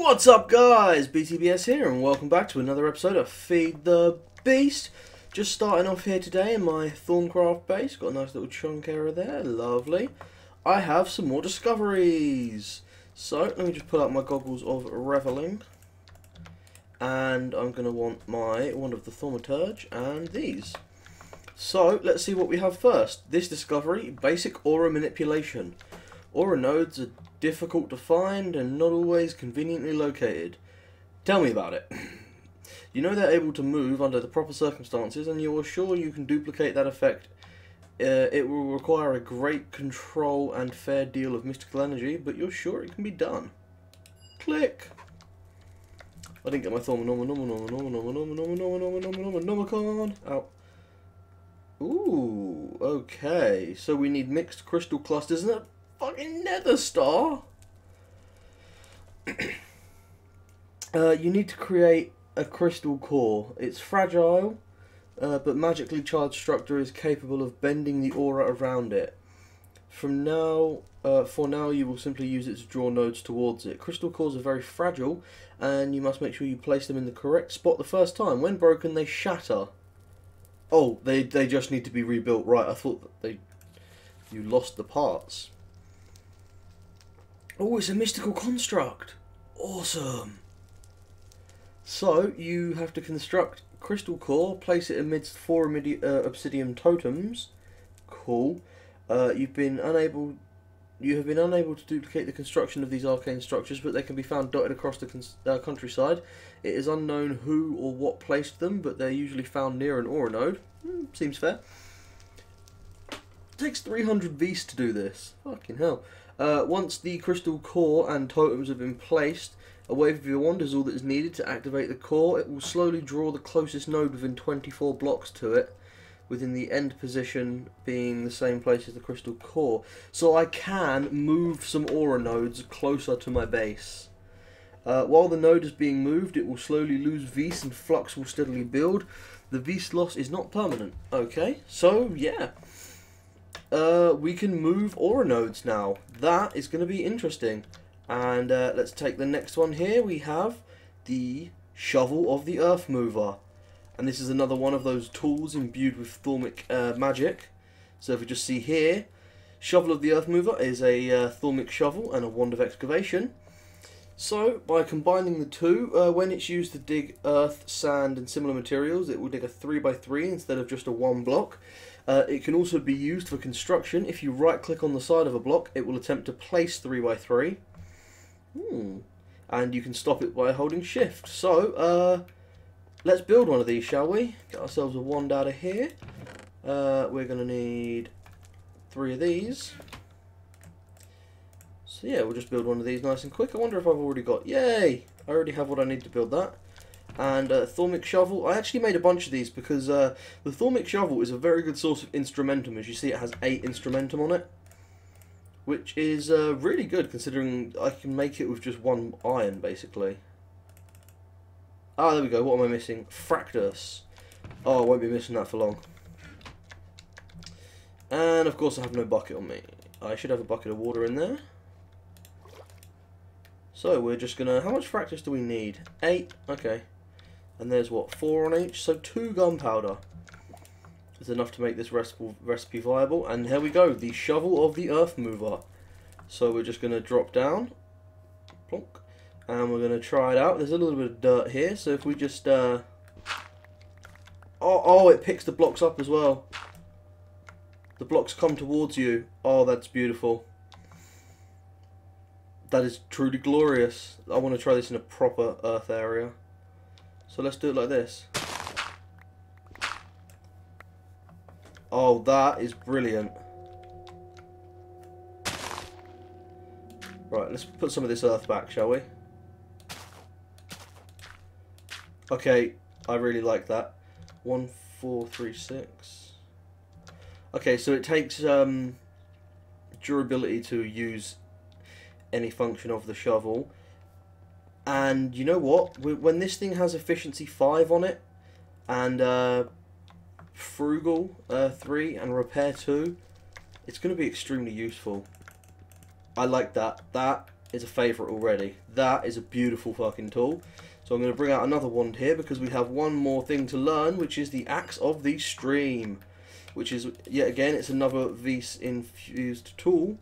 What's up, guys? BTBS here, and welcome back to another episode of Feed the Beast. Just starting off here today in my Thorncraft base. Got a nice little chunk area there, lovely. I have some more discoveries. So, let me just pull out my goggles of reveling. And I'm going to want my Wand of the Thaumaturge and these. So, let's see what we have first. This discovery, basic aura manipulation. Aura nodes are difficult to find and not always conveniently located. Tell me about it. You know they're able to move under the proper circumstances, and you are sure you can duplicate that effect. It will require a great control and fair deal of mystical energy, but you're sure it can be done. Click. I didn't get my Thaumaturge out. Ooh, okay. So we need mixed crystal clusters and a fucking nether star. You need to create a crystal core. It's fragile, but magically charged structure is capable of bending the aura around it. For now, you will simply use it to draw nodes towards it. Crystal cores are very fragile, and you must make sure you place them in the correct spot the first time. When broken, they shatter. Oh, they just need to be rebuilt. Right, I thought that you lost the parts. Oh, it's a mystical construct. Awesome. So, you have to construct crystal core, place it amidst 4 obsidian totems. Cool. You have been unable to duplicate the construction of these arcane structures, but they can be found dotted across the countryside. It is unknown who or what placed them, but they're usually found near an aura node. Seems fair. It takes 300 V's to do this. Fucking hell. Once the crystal core and totems have been placed, a wave of your wand is all that is needed to activate the core. It will slowly draw the closest node within 24 blocks to it, within the end position being the same place as the crystal core. So I can move some aura nodes closer to my base. While the node is being moved, it will slowly lose V's and flux will steadily build. The V's loss is not permanent. Okay, so yeah. We can move aura nodes now. That is going to be interesting. And let's take the next one here. We have the Shovel of the Earth Mover. And this is another one of those tools imbued with Thaumic magic. So if we just see here, Shovel of the Earth Mover is a Thaumic shovel and a Wand of Excavation. So by combining the two, when it's used to dig earth, sand and similar materials, it will dig a 3x3 instead of just a 1 block. It can also be used for construction. If you right click on the side of a block, it will attempt to place 3x3. And you can stop it by holding shift. So, let's build one of these, shall we? Get ourselves a wand out of here. We're going to need 3 of these. So yeah, we'll just build one of these nice and quick. I wonder if I've already got... Yay! I already have what I need to build that. And Thaumic Shovel. I actually made a bunch of these because the Thaumic Shovel is a very good source of instrumentum. As you see, it has 8 instrumentum on it, which is really good considering I can make it with just 1 iron, basically. Ah, there we go. What am I missing? Fractus. Oh, I won't be missing that for long. And, of course, I have no bucket on me. I should have a bucket of water in there. So, we're just going to... How much Fractus do we need? 8. Okay. And there's, what, 4 on each? So, 2 gunpowder is enough to make this recipe viable. And here we go. The Shovel of the Earth Mover. So, we're just going to drop down. Plonk. And we're going to try it out. There's a little bit of dirt here. So, if we just... Oh, it picks the blocks up as well. The blocks come towards you. Oh, that's beautiful. That is truly glorious. I want to try this in a proper earth area. So let's do it like this. Oh, that is brilliant. Right, let's put some of this earth back, shall we? Okay, I really like that. 1, 4, 3, 6. Okay, so it takes durability to use any function of the shovel. And you know what? When this thing has efficiency 5 on it, and frugal 3, and repair 2, it's going to be extremely useful. I like that. That is a favourite already. That is a beautiful fucking tool. So I'm going to bring out another wand here because we have one more thing to learn, which is the Axe of the Stream, which is, yet again, it's another Vis infused tool.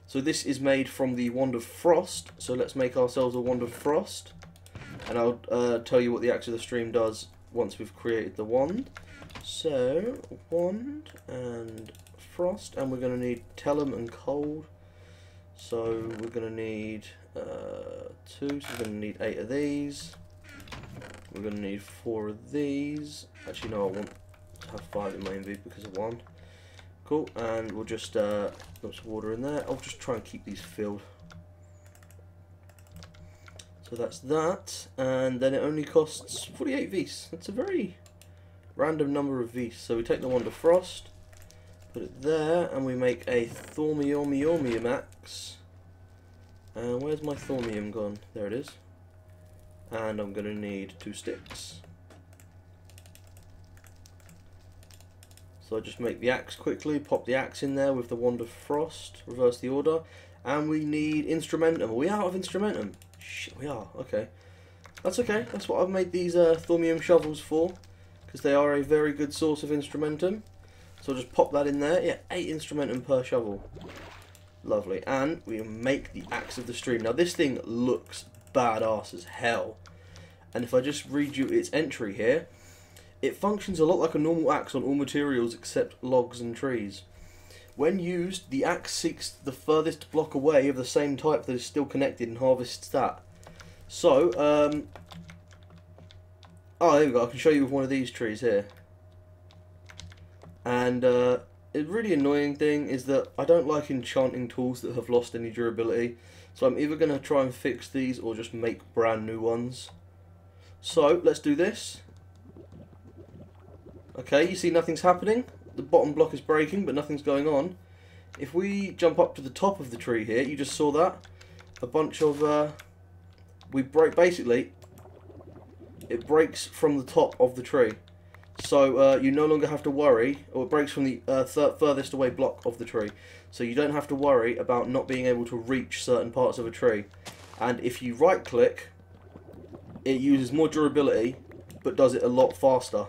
So this is made from the Wand of Frost. So let's make ourselves a Wand of Frost, and I'll tell you what the Axe of the Stream does once we've created the wand. So wand and frost, and we're going to need Tellum and cold. So we're going to need 2, so we're going to need 8 of these. We're going to need 4 of these. Actually, no, I want to have 5 in my inventory because of 1. Cool, and we'll just put some water in there. I'll just try and keep these filled. So that's that, and then it only costs 48 Vis. That's a very random number of Vis. So we take the Wand of Frost, put it there, and we make a Thaumium axe. And where's my Thaumium gone? There it is. And I'm going to need 2 sticks. So I just make the axe quickly, pop the axe in there with the Wand of Frost, reverse the order, and we need Instrumentum. Are we out of Instrumentum? Shit, we are. Okay. That's okay. That's what I've made these Thaumium shovels for, because they are a very good source of Instrumentum. So I'll just pop that in there. Yeah, 8 Instrumentum per shovel. Lovely. And we make the Axe of the Stream. Now this thing looks badass as hell. And if I just read you its entry here, it functions a lot like a normal axe on all materials except logs and trees. When used, the axe seeks the furthest block away of the same type that is still connected and harvests that. So, oh, there we go. I can show you with one of these trees here. And a really annoying thing is that I don't like enchanting tools that have lost any durability. So I'm either going to try and fix these or just make brand new ones. So, let's do this. Okay, you see nothing's happening. The bottom block is breaking, but nothing's going on. If we jump up to the top of the tree here, you just saw that. A bunch of, we break, basically, it breaks from the top of the tree. So you no longer have to worry, or it breaks from the furthest away block of the tree. So you don't have to worry about not being able to reach certain parts of a tree. And if you right click, it uses more durability, but does it a lot faster.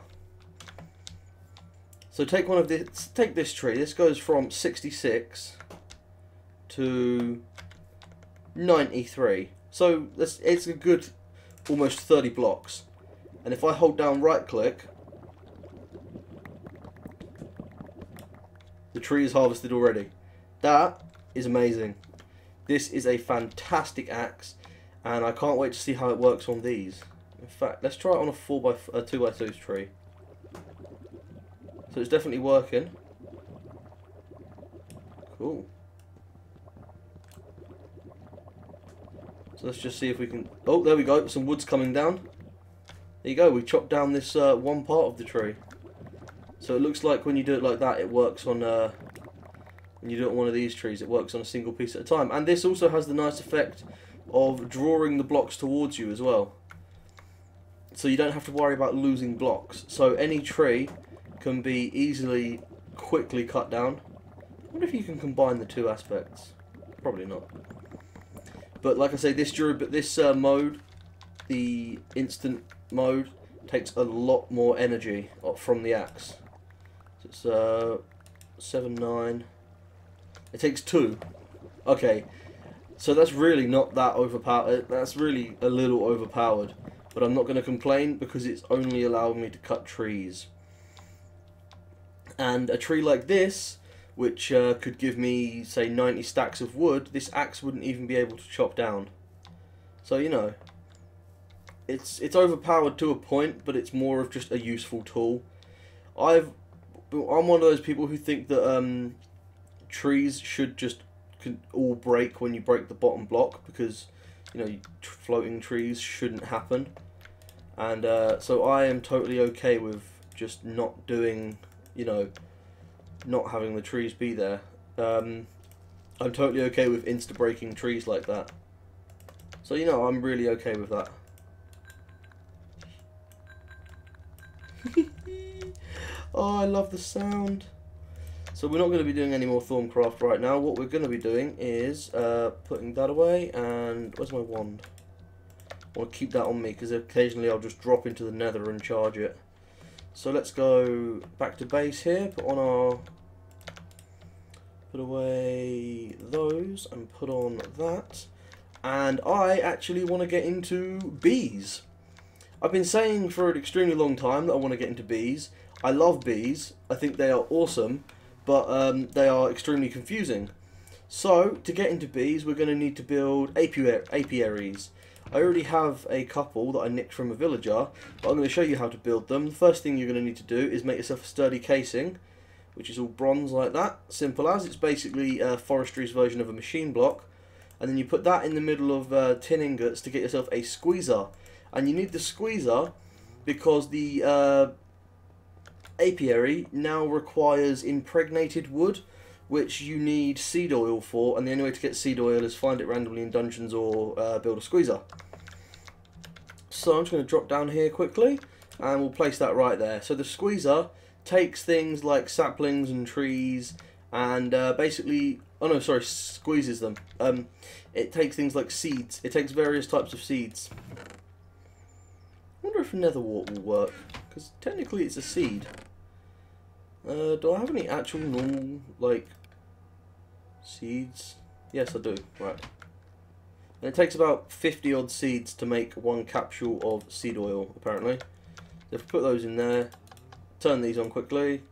So take one of this. Take this tree. This goes from 66 to 93. So it's a good almost 30 blocks. And if I hold down right click, the tree is harvested already. That is amazing. This is a fantastic axe, and I can't wait to see how it works on these. In fact, let's try it on a 2x2 tree. So it's definitely working. Cool. So let's just see if we can... Oh, there we go. Some wood's coming down. There you go. We chopped down this one part of the tree. So it looks like when you do it like that, it works on... when you do it on one of these trees, it works on a single piece at a time. And this also has the nice effect of drawing the blocks towards you as well. So you don't have to worry about losing blocks. So any tree can be easily, quickly cut down. I wonder if you can combine the two aspects. Probably not. But like I say, this mode, the instant mode, takes a lot more energy from the axe. So it's 7, 9. It takes 2. Okay, so that's really not that overpowered. That's really a little overpowered. But I'm not going to complain because it's only allowing me to cut trees. And a tree like this, which could give me, say, 90 stacks of wood, this axe wouldn't even be able to chop down. So, you know, it's overpowered to a point, but it's more of just a useful tool. I'm one of those people who think that trees should just all break when you break the bottom block, because, you know, floating trees shouldn't happen. And so I am totally okay with just not doing... you know, not having the trees be there. I'm totally okay with insta-breaking trees like that. So, you know, I'm really okay with that. Oh, I love the sound. So we're not going to be doing any more Thorncraft right now. What we're going to be doing is putting that away, and where's my wand? I want to keep that on me because occasionally I'll just drop into the nether and charge it. So let's go back to base here, put away those and put on that. And I actually want to get into bees. I've been saying for an extremely long time that I want to get into bees. I love bees. I think they are awesome, but they are extremely confusing. So to get into bees, we're going to need to build apiaries. I already have a couple that I nicked from a villager, but I'm going to show you how to build them. The first thing you're going to need to do is make yourself a sturdy casing, which is all bronze like that. Simple as. It's basically forestry's version of a machine block. And then you put that in the middle of tin ingots to get yourself a squeezer. And you need the squeezer because the apiary now requires impregnated wood, which you need seed oil for, and the only way to get seed oil is find it randomly in dungeons or build a squeezer. So I'm just going to drop down here quickly, and we'll place that right there. So the squeezer takes things like saplings and trees, and basically, oh no, sorry, squeezes them. It takes things like seeds. It takes various types of seeds. I wonder if netherwort will work, because technically it's a seed. Do I have any actual normal, like, seeds? Yes, I do. Right. And it takes about 50 odd seeds to make one capsule of seed oil, apparently. So if we put those in there, turn these on quickly.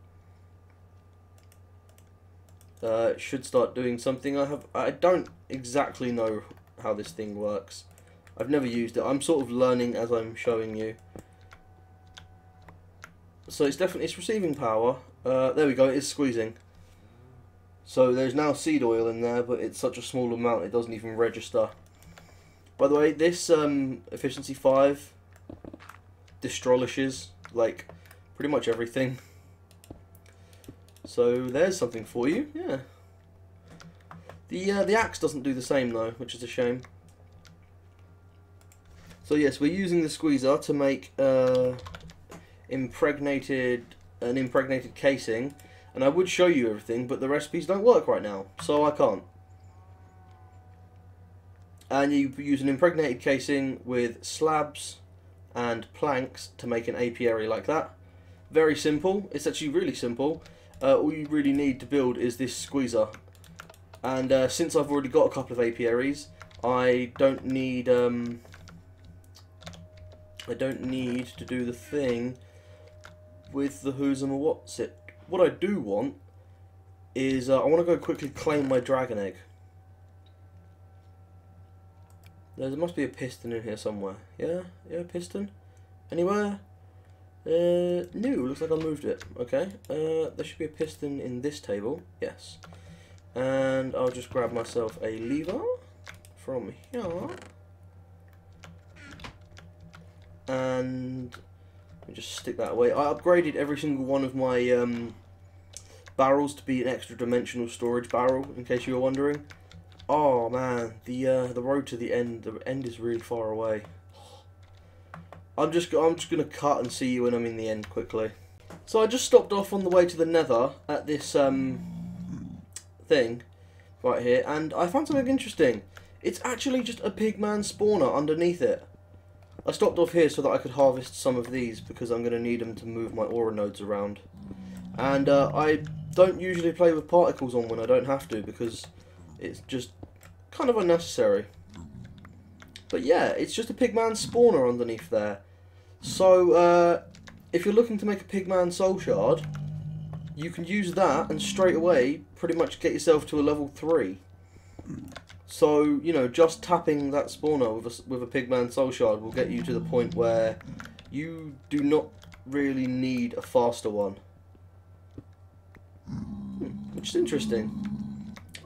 It should start doing something. I don't exactly know how this thing works. I've never used it. I'm sort of learning as I'm showing you. So it's receiving power. There we go, it is squeezing. So there's now seed oil in there, but it's such a small amount it doesn't even register. By the way, this efficiency 5 destrolishes like pretty much everything. So there's something for you, yeah. The axe doesn't do the same though, which is a shame. So yes, we're using the squeezer to make an impregnated casing, and I would show you everything, but the recipes don't work right now, so I can't. And you use an impregnated casing with slabs and planks to make an apiary like that. Very simple. It's actually really simple. All you really need to build is this squeezer, and since I've already got a couple of apiaries, I don't need to do the thing with the who's and what's it. What I do want is I want to go quickly claim my dragon egg. There must be a piston in here somewhere. Yeah, piston. Anywhere? No, looks like I moved it. Okay, there should be a piston in this table. Yes, and I'll just grab myself a lever from here, and let me just stick that away. I upgraded every single one of my barrels to be an extra dimensional storage barrel, in case you were wondering. Oh man, the road to the end is really far away. I'm just gonna cut and see you when I'm in the end quickly. So I just stopped off on the way to the nether at this thing right here, and I found something interesting. It's actually just a pigman spawner underneath it. I stopped off here so that I could harvest some of these because I'm going to need them to move my aura nodes around. And I don't usually play with particles on when I don't have to because it's just kind of unnecessary. But yeah, it's just a pigman spawner underneath there. So if you're looking to make a pigman soul shard, you can use that and straight away pretty much get yourself to a level 3. So, you know, just tapping that spawner with a pigman soul shard will get you to the point where you do not really need a faster one. Which is interesting.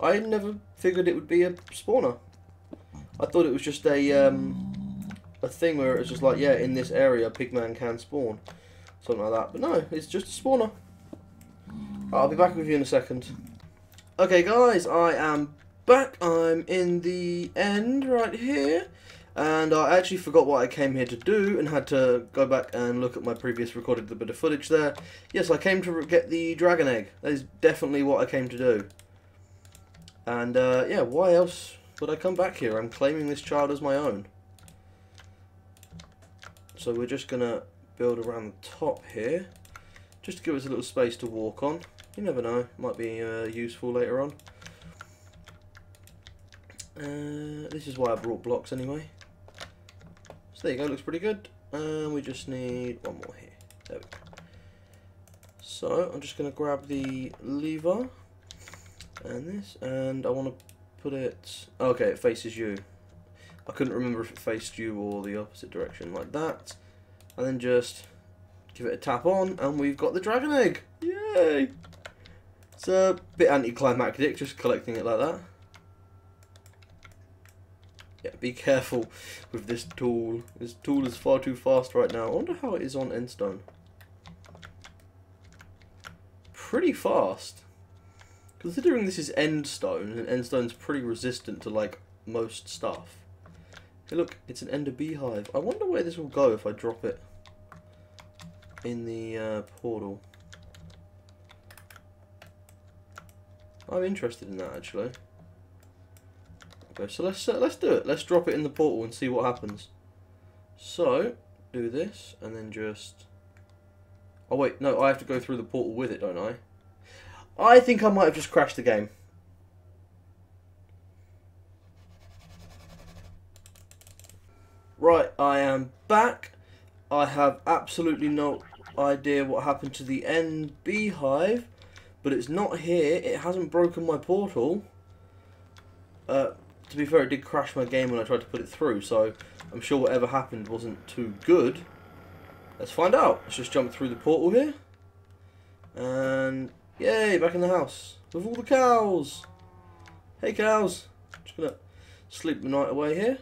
I never figured it would be a spawner. I thought it was just a thing where it's just like, yeah, in this area pigman can spawn. Something like that. But no, it's just a spawner. I'll be back with you in a second. Okay guys, I am back. I'm in the end right here. And I actually forgot what I came here to do and had to go back and look at my previous recorded bit of footage there. Yes, I came to get the dragon egg. That is definitely what I came to do. And yeah, why else would I come back here? I'm claiming this child as my own. So we're just going to build around the top here, just to give us a little space to walk on. You never know, might be useful later on. This is why I brought blocks anyway. So there you go, looks pretty good. And we just need one more here. There we go. So I'm just going to grab the lever and this, and I want to put it... Okay, it faces you. I couldn't remember if it faced you or the opposite direction, like that. And then just give it a tap on, and we've got the dragon egg. Yay! It's a bit anticlimactic, just collecting it like that. Yeah, be careful with this tool. This tool is far too fast right now. I wonder how it is on endstone. Pretty fast. Considering this is endstone, and endstone's pretty resistant to like most stuff. Hey look, it's an ender beehive. I wonder where this will go if I drop it in the portal. I'm interested in that actually. Okay, so let's do it. Let's drop it in the portal and see what happens. So do this and then just... Oh wait, no, I have to go through the portal with it, don't I? I think I might have just crashed the game. Right, I am back. I have absolutely no idea what happened to the end beehive, but it's not here. It hasn't broken my portal. To be fair, it did crash my game when I tried to put it through, so I'm sure whatever happened wasn't too good. Let's find out. Let's just jump through the portal here. And yay, back in the house with all the cows. Hey cows. Just gonna sleep the night away here.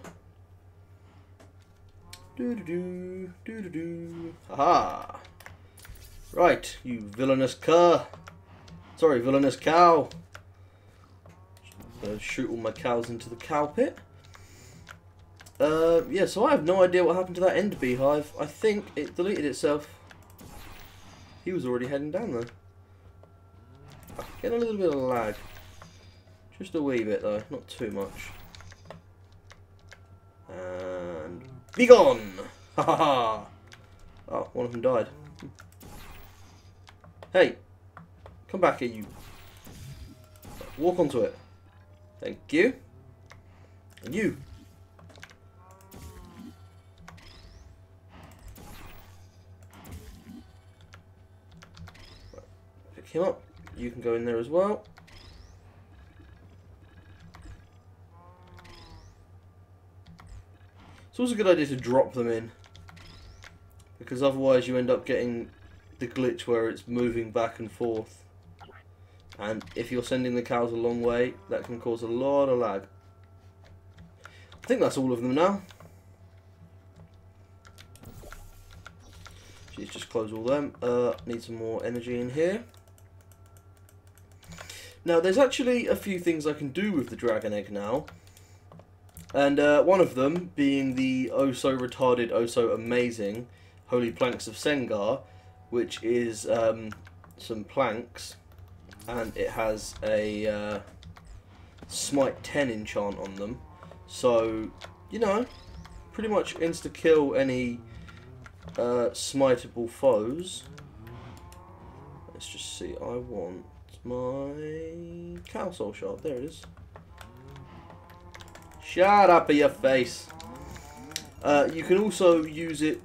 Doo-doo-doo, doo-doo-doo. Aha! Right, you villainous cur. Sorry, villainous cow. Gonna shoot all my cows into the cow pit. Yeah, so I have no idea what happened to that end beehive. I think it deleted itself. He was already heading down there. Getting a little bit of lag. Just a wee bit though, not too much. And be gone! Ha ha ha! Oh, one of them died. Hey! Come back here, you. Walk onto it. Thank you. And you. Right. Pick him up. You can go in there as well. It's also a good idea to drop them in, because otherwise you end up getting the glitch where it's moving back and forth, and if you're sending the cows a long way, that can cause a lot of lag. I think that's all of them now. Let's just close all them. Need some more energy in here. Now there's actually a few things I can do with the dragon egg now. And one of them being the oh so retarded, oh so amazing Holy Planks of Sengar, which is some planks, and it has a Smite 10 enchant on them. So, you know, pretty much insta-kill any smiteable foes. Let's just see, I want my cow soul shard, there it is. Shut up your face. You can also use it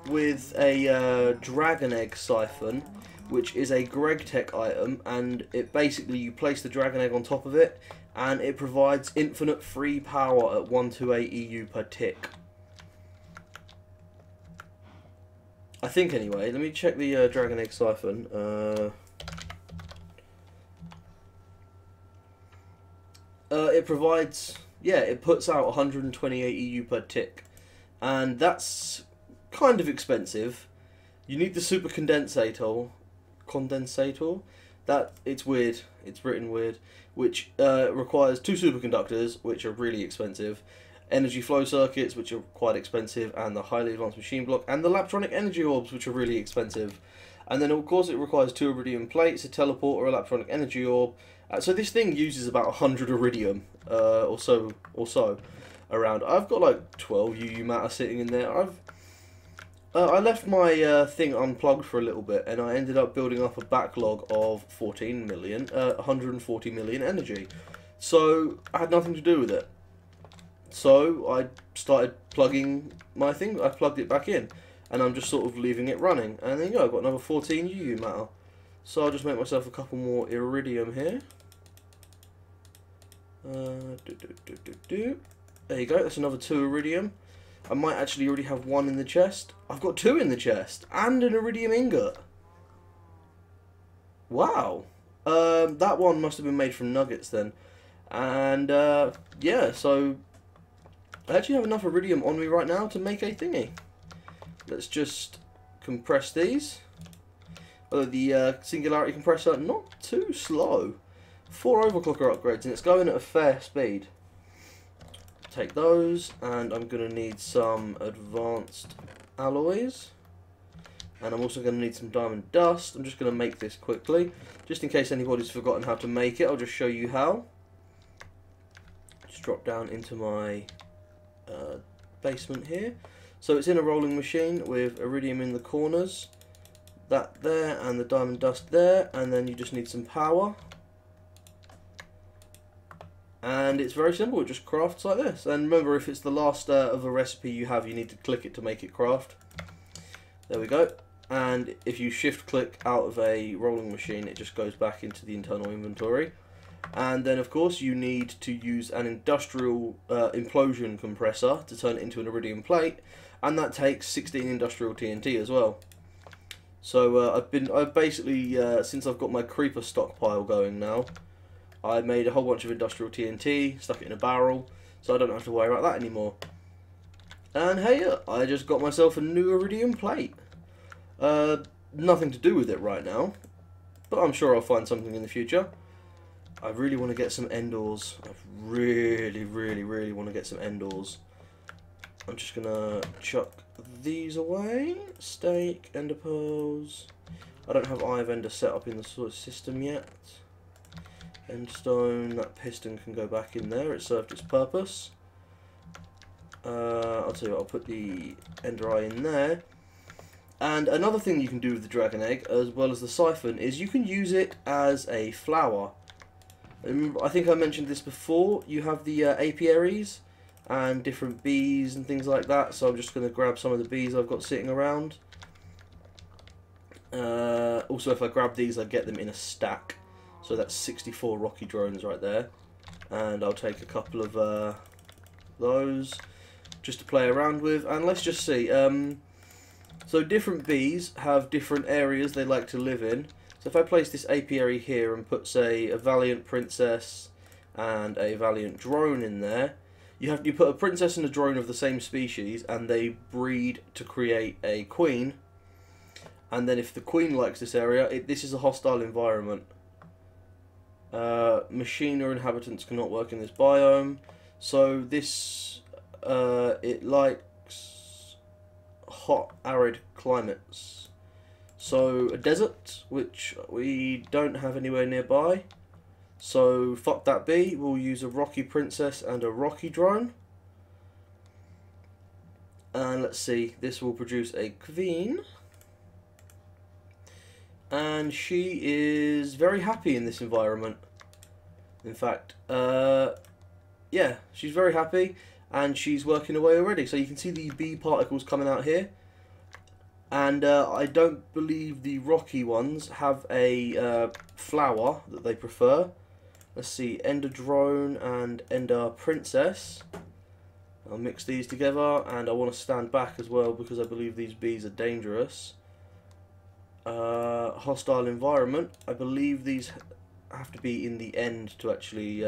with a dragon egg siphon, which is a GregTech item, and it basically, you place the dragon egg on top of it, and it provides infinite free power at 128 EU per tick. I think anyway. Let me check the dragon egg siphon. It provides... Yeah, it puts out 128 EU per tick, and that's kind of expensive. You need the super condensator. That it's weird. It's written weird, which requires 2 superconductors, which are really expensive, energy flow circuits, which are quite expensive, and the highly advanced machine block, and the Laptronic energy orbs, which are really expensive. And then of course it requires 2 iridium plates, a teleport, or a Laptronic energy orb. So this thing uses about 100 iridium or so around. I've got like 12 UU matter sitting in there. I left my thing unplugged for a little bit, and I ended up building up a backlog of 14 million, 140 million energy. So I had nothing to do with it. So I started plugging my thing. I plugged it back in, and I'm just sort of leaving it running. And there you go. I've got another 14 UU matter. So I'll just make myself a couple more iridium here. There you go. That's another 2 iridium. I might actually already have 1 in the chest. I've got 2 in the chest and an iridium ingot. Wow. That one must have been made from nuggets then. And yeah, so I actually have enough iridium on me right now to make a thingy. Let's just compress these. The singularity compressor, not too slow. 4 overclocker upgrades, and it's going at a fair speed. Take those, and I'm going to need some advanced alloys, and I'm also going to need some diamond dust. I'm just going to make this quickly, just in case anybody's forgotten how to make it. I'll just show you how. Just drop down into my basement here. So it's in a rolling machine with iridium in the corners, that there, and the diamond dust there, and then you just need some power. And it's very simple, it just crafts like this. And remember, if it's the last of a recipe you have, you need to click it to make it craft. There we go. And if you shift click out of a rolling machine, it just goes back into the internal inventory. And then of course you need to use an industrial implosion compressor to turn it into an iridium plate, and that takes 16 industrial TNT as well. So I've basically, since I've got my creeper stockpile going now, I made a whole bunch of industrial TNT, stuck it in a barrel, so I don't have to worry about that anymore. And hey, I just got myself a new iridium plate. Nothing to do with it right now, but I'm sure I'll find something in the future. I really want to get some endors. I really want to get some endors. I'm just going to chuck these away. Steak, ender pearls. I don't have Eye of Ender set up in the sort of system yet. Endstone, that piston can go back in there, it served its purpose. I'll tell you what, I'll put the ender eye in there. And another thing you can do with the dragon egg, as well as the siphon, is you can use it as a flower. I think I mentioned this before, you have the apiaries and different bees and things like that, so I'm just going to grab some of the bees I've got sitting around. Also, if I grab these, I get them in a stack. So that's 64 rocky drones right there. And I'll take a couple of those just to play around with. And let's just see. So different bees have different areas they like to live in. So if I place this apiary here and put, say, a valiant princess and a valiant drone in there, you put a princess and a drone of the same species, and they breed to create a queen. And then if the queen likes this area, this is a hostile environment. Machine or inhabitants cannot work in this biome. So this, it likes hot, arid climates. So a desert, which we don't have anywhere nearby. So fuck that bee, we'll use a rocky princess and a rocky drone. And let's see, this will produce a queen. And she is very happy in this environment. In fact, yeah, she's very happy, and she's working away already. So you can see the bee particles coming out here. And I don't believe the rocky ones have a flower that they prefer. Let's see, Ender Drone and Ender Princess. I'll mix these together, and I want to stand back as well because I believe these bees are dangerous. Hostile environment. I believe these have to be in the end to actually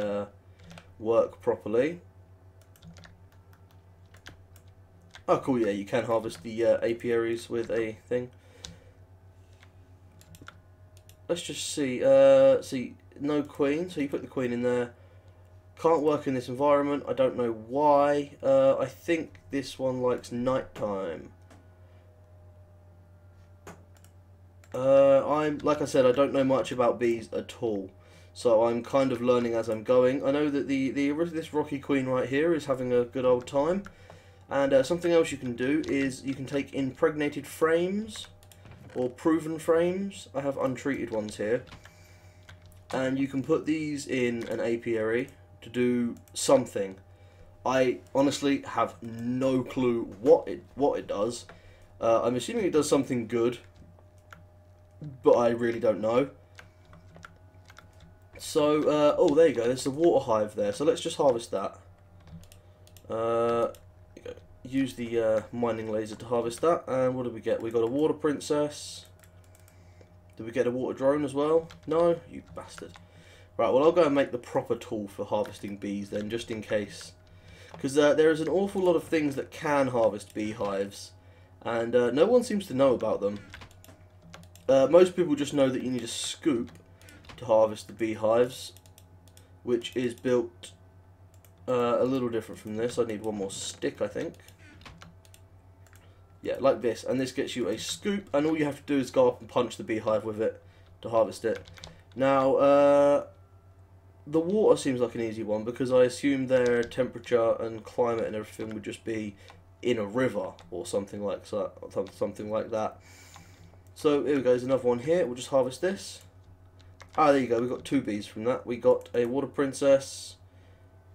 work properly. Oh cool, yeah, you can harvest the apiaries with a thing. Let's just see, see, no queen, so you put the queen in there. can't work in this environment. I don't know why. I think this one likes nighttime. Like I said, I don't know much about bees at all, so I'm kind of learning as I'm going. I know that this Rocky Queen right here is having a good old time, and something else you can do is you can take impregnated frames or proven frames. I have untreated ones here, and you can put these in an apiary to do something. I honestly have no clue what it does. I'm assuming it does something good, but I really don't know. So, oh, there you go. There's a water hive there. So let's just harvest that. Use the mining laser to harvest that. And what did we get? We got a water princess. Did we get a water drone as well? No, you bastard. Right, well, I'll go and make the proper tool for harvesting bees then, just in case. Because there is an awful lot of things that can harvest beehives, and no one seems to know about them. Most people just know that you need a scoop to harvest the beehives, which is built a little different from this. I need one more stick, I think. Yeah, like this, and this gets you a scoop, and all you have to do is go up and punch the beehive with it to harvest it. Now, the water seems like an easy one, because I assume their temperature and climate and everything would just be in a river or something like that. So here we go, there's another one here. We'll just harvest this. Ah, there you go, we got 2 bees from that. We got a water princess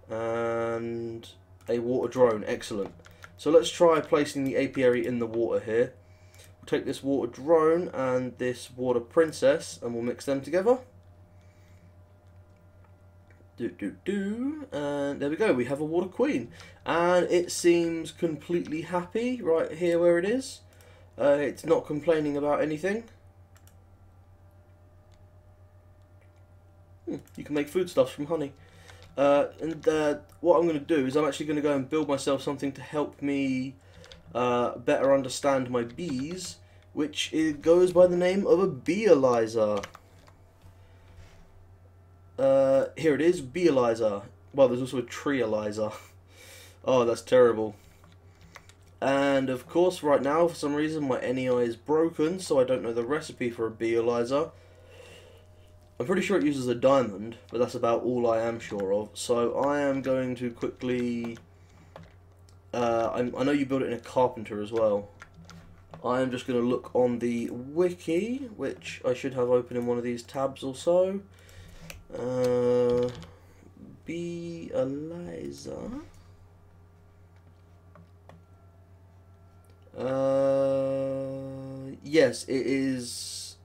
and a water drone. Excellent. So let's try placing the apiary in the water here. We'll take this water drone and this water princess and we'll mix them together. And there we go, we have a water queen. And it seems completely happy right here where it is. It's not complaining about anything. You can make foodstuffs from honey. And what I'm going to do is I'm actually going to go and build myself something to help me better understand my bees, which goes by the name of a beealyzer. Here it is, beealyzer. Well, there's also a treealyzer. Oh, that's terrible. And of course, right now, for some reason, my NEI is broken, so I don't know the recipe for a beealyzer. I'm pretty sure it uses a diamond, but that's about all I am sure of. So I am going to quickly... I know you build it in a carpenter as well. I am just going to look on the wiki, which I should have open in one of these tabs or so. Beealyzer. Yes, it is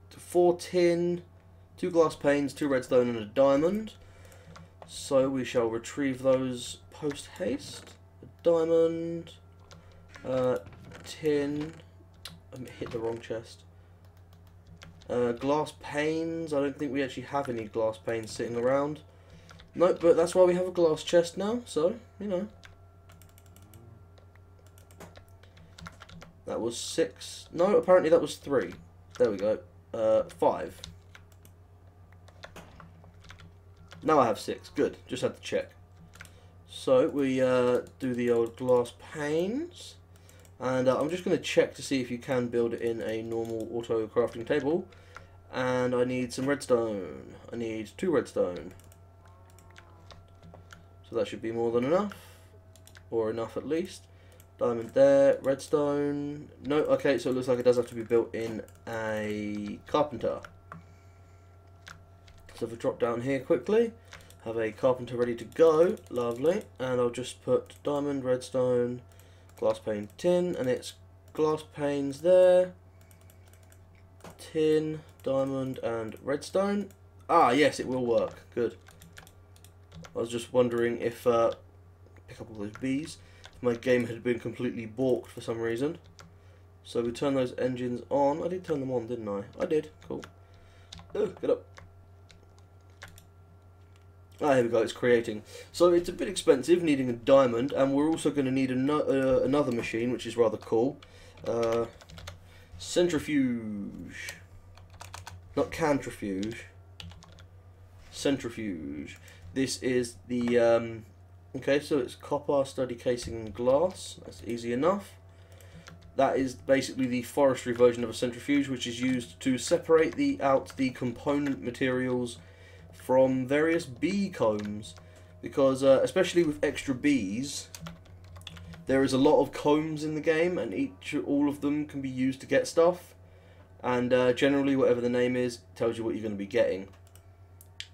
4 tin, 2 glass panes, 2 redstone and a diamond. So we shall retrieve those post haste. A diamond, tin, I hit the wrong chest. Glass panes, I don't think we actually have any glass panes sitting around. Nope, but that's why we have a glass chest now, so, you know. That was 6. No, apparently that was 3. There we go. 5. Now I have 6. Good. Just had to check. So we do the old glass panes. And I'm just going to check to see if you can build it in a normal auto crafting table. And I need some redstone. I need 2 redstone. So that should be more than enough. Or enough at least. Diamond there, redstone. No, okay, so it looks like it does have to be built in a carpenter. So if we drop down here quickly, have a carpenter ready to go, lovely. And I'll just put diamond, redstone, glass pane, tin, and it's glass panes there. Tin, diamond, and redstone. Ah, yes, it will work. Good. I was just wondering if, pick up all those bees. My game had been completely balked for some reason. So we turn those engines on. I did turn them on, didn't I? I did. Cool. Oh, get up. Ah, here we go. It's creating. So it's a bit expensive, needing a diamond, and we're also going to need another machine, which is rather cool. Centrifuge. Not cantrifuge. Centrifuge. This is the okay, so it's copper, sturdy casing, and glass. That's easy enough. That is basically the forestry version of a centrifuge, which is used to separate out the component materials from various bee combs, because especially with extra bees, there is a lot of combs in the game, and all of them can be used to get stuff, and generally whatever the name is tells you what you're going to be getting.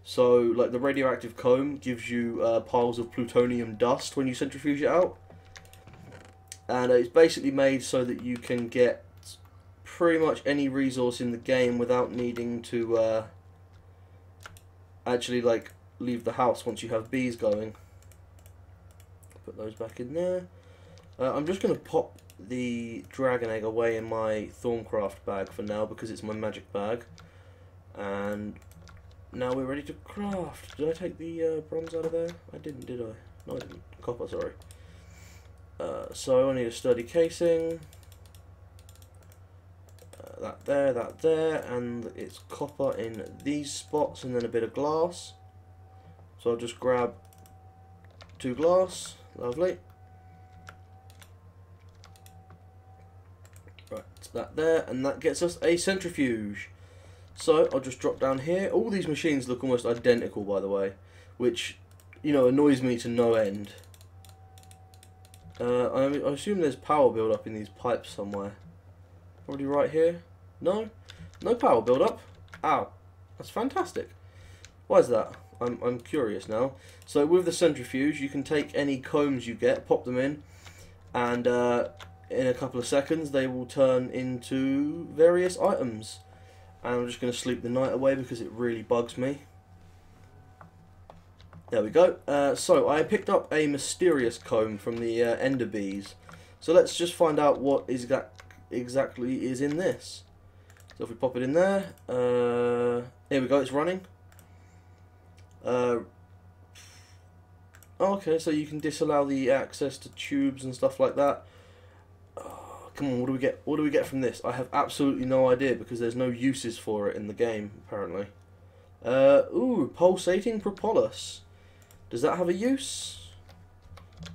So like the radioactive comb gives you piles of plutonium dust when you centrifuge it out, and it's basically made so that you can get pretty much any resource in the game without needing to actually like leave the house once you have bees going. Put those back in there. I'm just going to pop the dragon egg away in my Thorncraft bag for now because it's my magic bag. And now we're ready to craft. Did I take the bronze out of there? I didn't, did I? No, I didn't. Copper, sorry. So I need a sturdy casing. That there, and it's copper in these spots, and then a bit of glass. So I'll just grab 2 glass. Lovely. Right, that there, and that gets us a centrifuge. So I'll just drop down here. All these machines look almost identical, by the way, which, you know, annoys me to no end. I assume there's power build up in these pipes somewhere. Probably right here. No? No power build up? Ow. That's fantastic. Why is that? I'm curious now. So with the centrifuge, you can take any combs you get, pop them in, and in a couple of seconds they will turn into various items. And I'm just going to sleep the night away because it really bugs me. There we go. So I picked up a mysterious comb from the ender bees. So let's just find out what exactly is in this. So if we pop it in there, here we go, it's running. Okay, so you can disallow the access to tubes and stuff like that. Oh, come on, what do we get? What do we get from this? I have absolutely no idea because there's no uses for it in the game, apparently. Ooh, pulsating propolis. Does that have a use?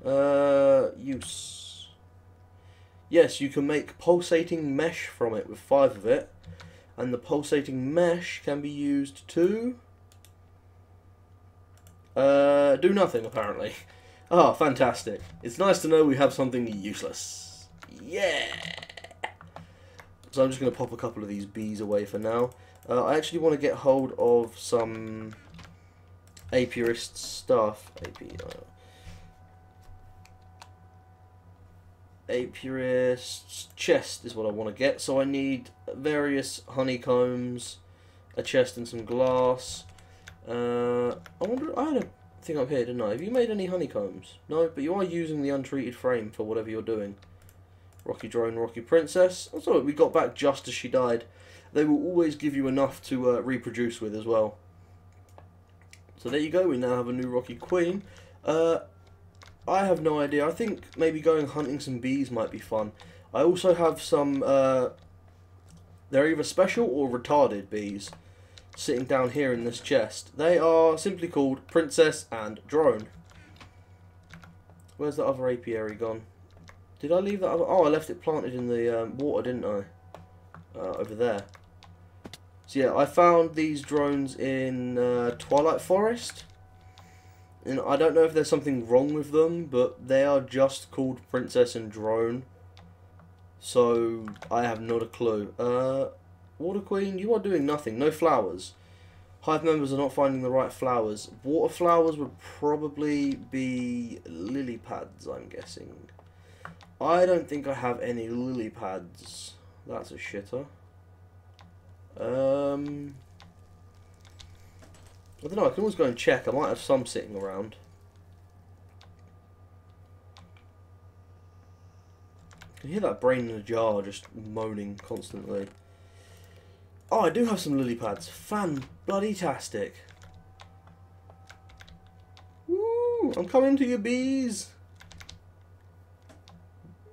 Use. Yes, you can make pulsating mesh from it with 5 of it. And the pulsating mesh can be used to do nothing, apparently. Oh, fantastic. It's nice to know we have something useless. Yeah! So I'm just going to pop a couple of these bees away for now. I actually want to get hold of some apiarist stuff. Apiarist's chest is what I want to get. So I need various honeycombs, a chest and some glass. I wonder, I had a thing up here, didn't I? Have you made any honeycombs? No, but you are using the untreated frame for whatever you're doing. Rocky Drone, Rocky Princess. Also, we got back just as she died. They will always give you enough to reproduce with as well. So there you go, we now have a new Rocky Queen. I have no idea. I think maybe going hunting some bees might be fun. I also have some, they're either special or retarded bees sitting down here in this chest. They are simply called Princess and Drone. Where's the other apiary gone? Did I leave that other? Oh, I left it planted in the water, didn't I? Over there. So yeah, I found these drones in Twilight Forest. And I don't know if there's something wrong with them, but they are just called Princess and Drone. So I have not a clue. Water Queen, you are doing nothing. No flowers. Hive members are not finding the right flowers. Water flowers would probably be lily pads, I'm guessing. I don't think I have any lily pads. That's a shitter. I don't know, I can always go and check. I might have some sitting around. I can hear that brain in a jar just moaning constantly. Oh, I do have some lily pads. Fan-bloody-tastic. Woo! I'm coming to you, bees!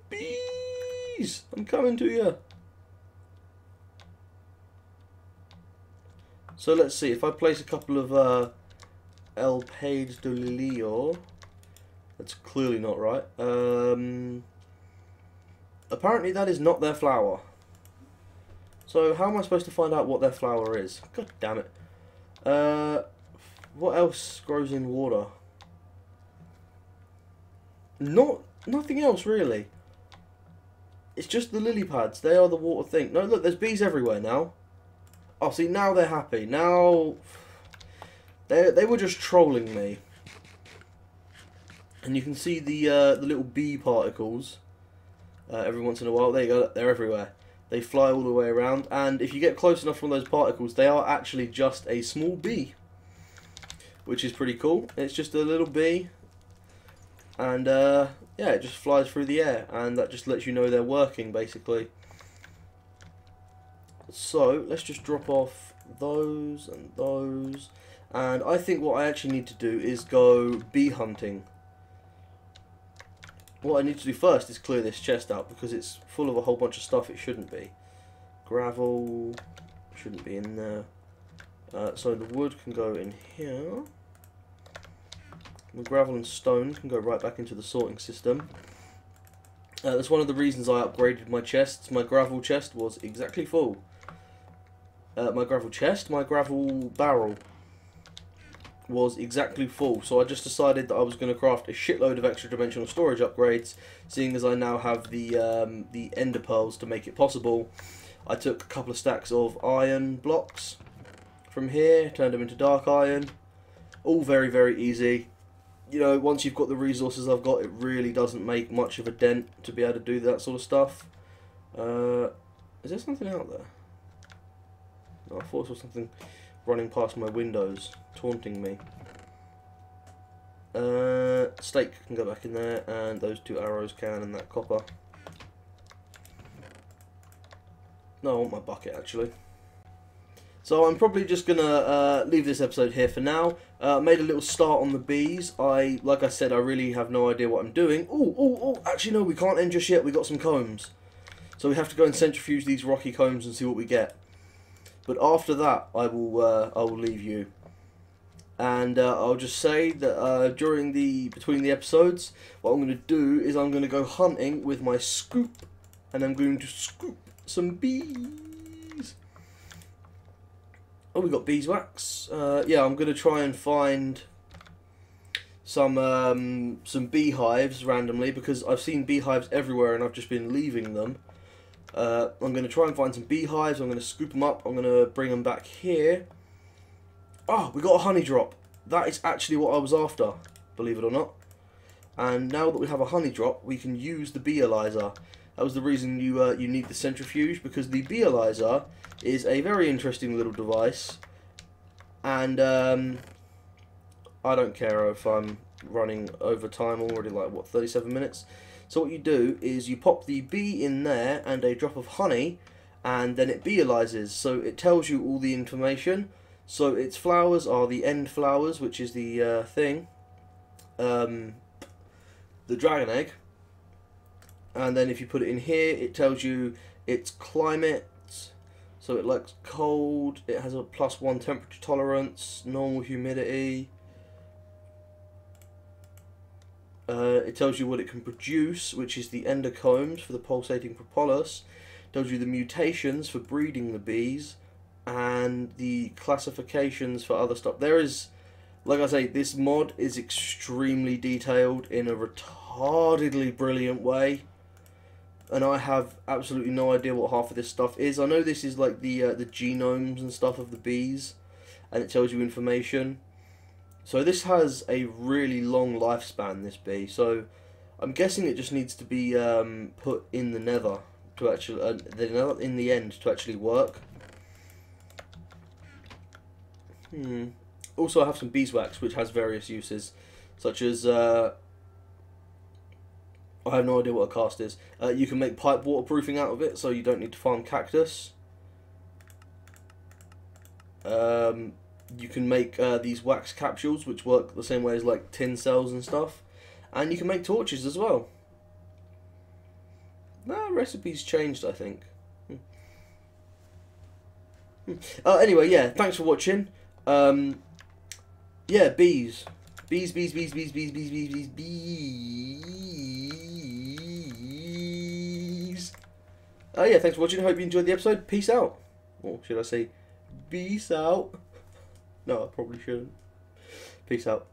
Bees! I'm coming to you! So let's see, if I place a couple of El Page de Lilio. That's clearly not right. Apparently that is not their flower. So how am I supposed to find out what their flower is? God damn it. What else grows in water? Nothing else really. It's just the lily pads. They are the water thing. No, look, there's bees everywhere now. Oh, see, now they're happy. Now they were just trolling me. And you can see the little bee particles every once in a while. There you go. They're everywhere. They fly all the way around, and if you get close enough from those particles, they are actually just a small bee, which is pretty cool. It's just a little bee, and yeah, it just flies through the air, and that just lets you know they're working, basically. So let's just drop off those and those, and I think what I actually need to do is go bee hunting. What I need to do first is clear this chest out because it's full of a whole bunch of stuff it shouldn't be. Gravel shouldn't be in there. So the wood can go in here. The gravel and stone can go right back into the sorting system. That's one of the reasons I upgraded my chests. My gravel chest was exactly full. My gravel barrel was exactly full, so I just decided that I was going to craft a shitload of extra dimensional storage upgrades, seeing as I now have the ender pearls to make it possible. I took a couple of stacks of iron blocks from here, turned them into dark iron, all very, very easy. You know, once you've got the resources I've got, it really doesn't make much of a dent to be able to do that sort of stuff. Is there something out there? No, I thought I saw something running past my windows, taunting me. Steak can go back in there, and those 2 arrows can, and that copper. No, I want my bucket actually. So I'm probably just gonna leave this episode here for now. Made a little start on the bees. Like I said, I really have no idea what I'm doing. Oh! Actually, no, we can't end just yet. We got some combs, so we have to go and centrifuge these rocky combs and see what we get. But after that, I will leave you, and I'll just say that between the episodes, what I'm going to do is I'm going to go hunting with my scoop, and I'm going to scoop some bees. Oh, we got beeswax. Yeah, I'm going to try and find some beehives randomly, because I've seen beehives everywhere and I've just been leaving them. I'm going to try and find some beehives. I'm going to scoop them up. I'm going to bring them back here. Oh, we got a honey drop. That is actually what I was after, believe it or not. And now that we have a honey drop, we can use the beealyzer. That was the reason you need the centrifuge, because the beealyzer is a very interesting little device. And I don't care if I'm running over time already, like what, 37 minutes. So what you do is you pop the bee in there and a drop of honey, and then it beealyzes, so it tells you all the information. So its flowers are the end flowers, which is the thing, the dragon egg. And then if you put it in here, it tells you its climate. So it likes cold, it has a +1 temperature tolerance, normal humidity. It tells you what it can produce, which is the ender combs for the pulsating propolis. It tells you the mutations for breeding the bees, and the classifications for other stuff. There is, like I say, this mod is extremely detailed in a retardedly brilliant way, and I have absolutely no idea what half of this stuff is. I know this is like the genomes and stuff of the bees, and it tells you information. So this has a really long lifespan, this bee. So I'm guessing it just needs to be put in the nether to actually, in the end, to actually work. Also, I have some beeswax, which has various uses, such as I have no idea what a cast is. You can make pipe waterproofing out of it, so you don't need to farm cactus. You can make these wax capsules, which work the same way as like tin cells and stuff, and you can make torches as well. Recipe's changed, I think. Anyway, yeah, thanks for watching. Yeah, bees. Bees, bees, bees, bees, bees, bees, bees, bees, bees. Oh yeah, thanks for watching. I hope you enjoyed the episode. Peace out. Or should I say, peace out? No, I probably shouldn't. Peace out.